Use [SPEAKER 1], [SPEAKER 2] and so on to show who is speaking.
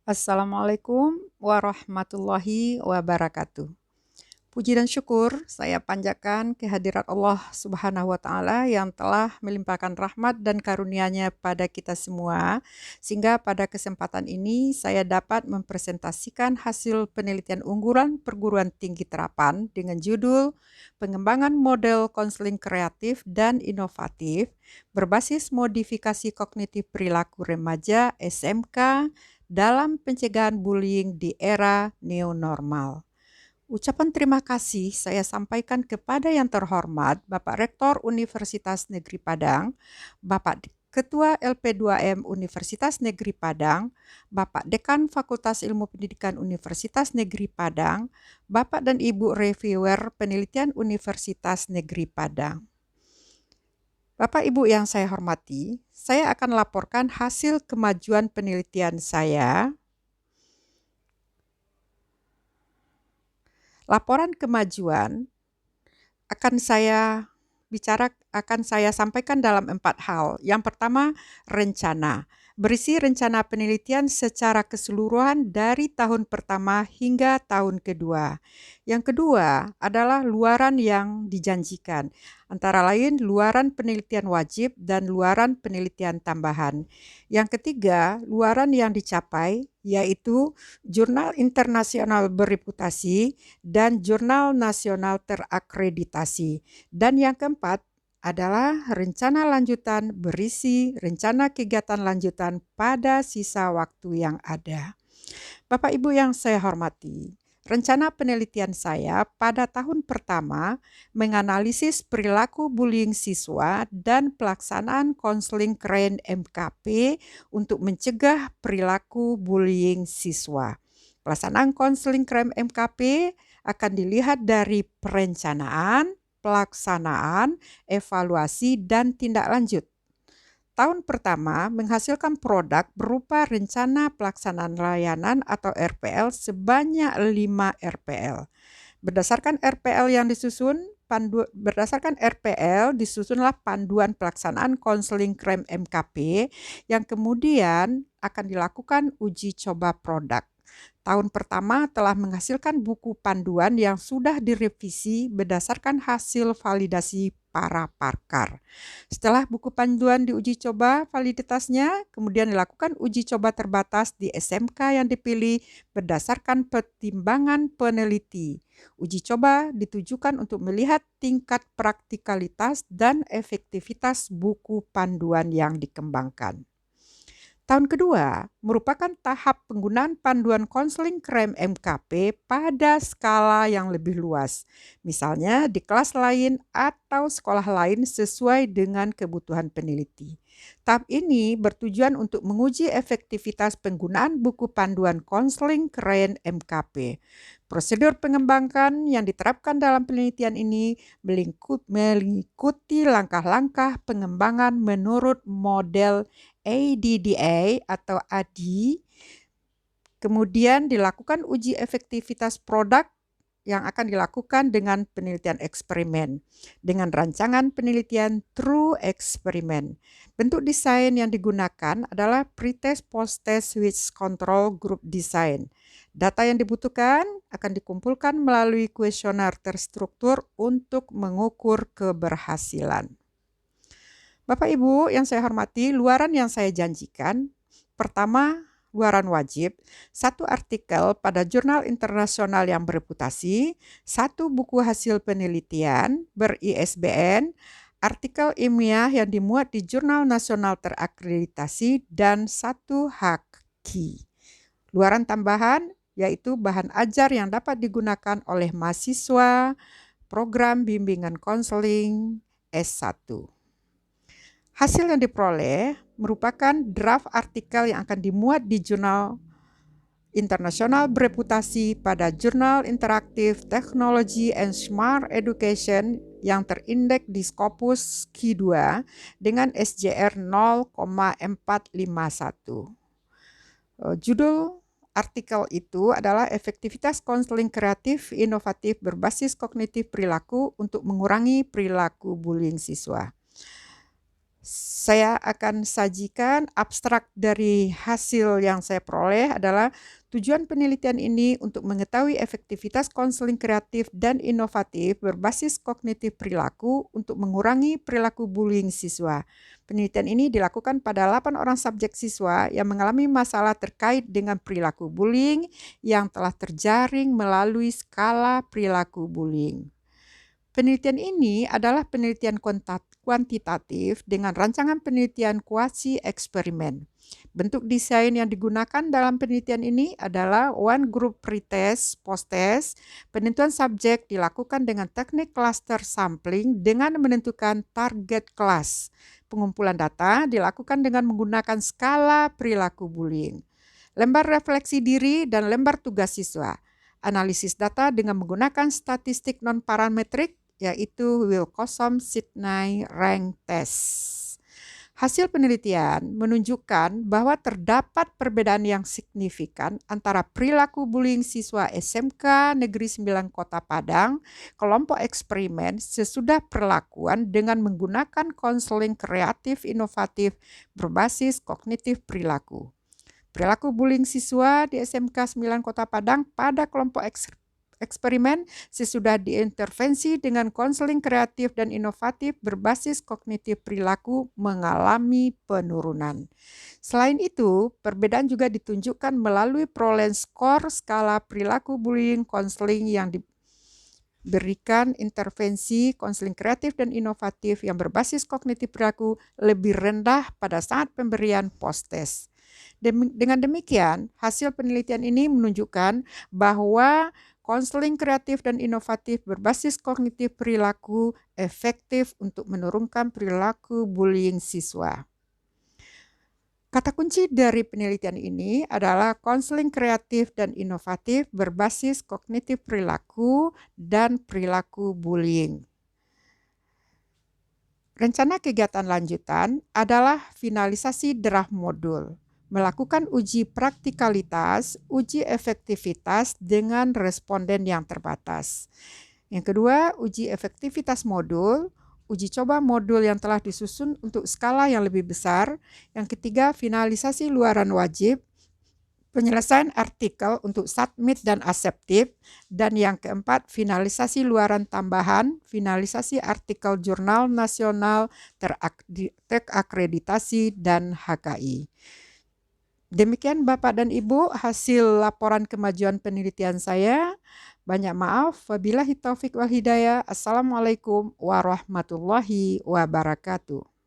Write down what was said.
[SPEAKER 1] Assalamualaikum warahmatullahi wabarakatuh. Puji dan syukur saya panjatkan kehadirat Allah Subhanahu wa Ta'ala yang telah melimpahkan rahmat dan karunia-Nya pada kita semua, sehingga pada kesempatan ini saya dapat mempresentasikan hasil penelitian unggulan perguruan tinggi terapan dengan judul Pengembangan Model Konseling Kreatif dan Inovatif berbasis modifikasi kognitif perilaku remaja SMK dalam pencegahan bullying di era new normal. Ucapan terima kasih saya sampaikan kepada yang terhormat Bapak Rektor Universitas Negeri Padang, Bapak Ketua LP2M Universitas Negeri Padang, Bapak Dekan Fakultas Ilmu Pendidikan Universitas Negeri Padang, Bapak dan Ibu Reviewer Penelitian Universitas Negeri Padang. Bapak Ibu yang saya hormati, saya akan laporkan hasil kemajuan penelitian saya. Laporan kemajuan akan saya sampaikan dalam 4 hal. Yang pertama, rencana. Berisi rencana penelitian secara keseluruhan dari tahun pertama hingga tahun kedua. Yang kedua adalah luaran yang dijanjikan, antara lain luaran penelitian wajib dan luaran penelitian tambahan. Yang ketiga, luaran yang dicapai, yaitu jurnal internasional bereputasi dan jurnal nasional terakreditasi. Dan yang keempat adalah rencana lanjutan berisi rencana kegiatan lanjutan pada sisa waktu yang ada. Bapak Ibu yang saya hormati, rencana penelitian saya pada tahun pertama menganalisis perilaku bullying siswa dan pelaksanaan konseling KRAIN MKP untuk mencegah perilaku bullying siswa. Pelaksanaan konseling KRAIN MKP akan dilihat dari perencanaan, pelaksanaan, evaluasi, dan tindak lanjut. Tahun pertama menghasilkan produk berupa rencana pelaksanaan layanan atau RPL sebanyak 5 RPL. Berdasarkan RPL disusunlah panduan pelaksanaan konseling KRAIN MKP yang kemudian akan dilakukan uji coba produk. Tahun pertama telah menghasilkan buku panduan yang sudah direvisi berdasarkan hasil validasi para pakar. Setelah buku panduan diuji coba validitasnya, kemudian dilakukan uji coba terbatas di SMK yang dipilih berdasarkan pertimbangan peneliti. Uji coba ditujukan untuk melihat tingkat praktikalitas dan efektivitas buku panduan yang dikembangkan. Tahun kedua merupakan tahap penggunaan panduan konseling KRAIN MKP pada skala yang lebih luas, misalnya di kelas lain atau sekolah lain sesuai dengan kebutuhan peneliti. Tahap ini bertujuan untuk menguji efektivitas penggunaan buku panduan konseling KRAIN MKP. Prosedur pengembangan yang diterapkan dalam penelitian ini mengikuti langkah-langkah pengembangan menurut model ADDA atau ADI, kemudian dilakukan uji efektivitas produk yang akan dilakukan dengan penelitian eksperimen, dengan rancangan penelitian true experiment. Bentuk desain yang digunakan adalah pretest, post-test, switch control group design. Data yang dibutuhkan akan dikumpulkan melalui kuesioner terstruktur untuk mengukur keberhasilan. Bapak Ibu yang saya hormati, luaran yang saya janjikan, pertama, luaran wajib, 1 artikel pada jurnal internasional yang bereputasi, 1 buku hasil penelitian ber-ISBN, artikel ilmiah yang dimuat di jurnal nasional terakreditasi, dan 1 haki. Luaran tambahan yaitu bahan ajar yang dapat digunakan oleh mahasiswa program bimbingan konseling S1. Hasil yang diperoleh merupakan draft artikel yang akan dimuat di jurnal internasional bereputasi pada Jurnal Interactive Technology and Smart Education yang terindeks di Scopus Q2 dengan SJR 0,451. Judul artikel itu adalah efektivitas konseling kreatif inovatif berbasis kognitif perilaku untuk mengurangi perilaku bullying siswa. Saya akan sajikan abstrak dari hasil yang saya peroleh adalah tujuan penelitian ini untuk mengetahui efektivitas konseling kreatif dan inovatif berbasis kognitif perilaku untuk mengurangi perilaku bullying siswa. Penelitian ini dilakukan pada 8 orang subjek siswa yang mengalami masalah terkait dengan perilaku bullying yang telah terjaring melalui skala perilaku bullying. Penelitian ini adalah penelitian kuantitatif dengan rancangan penelitian kuasi eksperimen. Bentuk desain yang digunakan dalam penelitian ini adalah one group pretest, post-test. Penentuan subjek dilakukan dengan teknik cluster sampling dengan menentukan target kelas. Pengumpulan data dilakukan dengan menggunakan skala perilaku bullying. Lembar refleksi diri dan lembar tugas siswa. Analisis data dengan menggunakan statistik non-parametrik yaitu Wilcoxon-Sidney Rank Test. Hasil penelitian menunjukkan bahwa terdapat perbedaan yang signifikan antara perilaku bullying siswa SMK Negeri 9 Kota Padang, kelompok eksperimen sesudah perlakuan dengan menggunakan konseling kreatif inovatif berbasis kognitif perilaku. Perilaku bullying siswa di SMK 9 Kota Padang pada kelompok eksperimen sesudah diintervensi dengan konseling kreatif dan inovatif berbasis kognitif perilaku mengalami penurunan. Selain itu, perbedaan juga ditunjukkan melalui perolehan skor skala perilaku bullying konseling yang diberikan intervensi konseling kreatif dan inovatif yang berbasis kognitif perilaku lebih rendah pada saat pemberian post-test. Dengan demikian, hasil penelitian ini menunjukkan bahwa konseling kreatif dan inovatif berbasis kognitif perilaku efektif untuk menurunkan perilaku bullying siswa. Kata kunci dari penelitian ini adalah konseling kreatif dan inovatif berbasis kognitif perilaku dan perilaku bullying. Rencana kegiatan lanjutan adalah finalisasi draft modul, melakukan uji praktikalitas, uji efektivitas dengan responden yang terbatas. Yang kedua, uji efektivitas modul, uji coba modul yang telah disusun untuk skala yang lebih besar. Yang ketiga, finalisasi luaran wajib, penyelesaian artikel untuk submit dan aseptif. Dan yang keempat, finalisasi luaran tambahan, finalisasi artikel jurnal nasional terakreditasi dan HKI. Demikian Bapak dan Ibu hasil laporan kemajuan penelitian saya. Banyak maaf, wabillahi taufik wal hidayah. Assalamualaikum warahmatullahi wabarakatuh.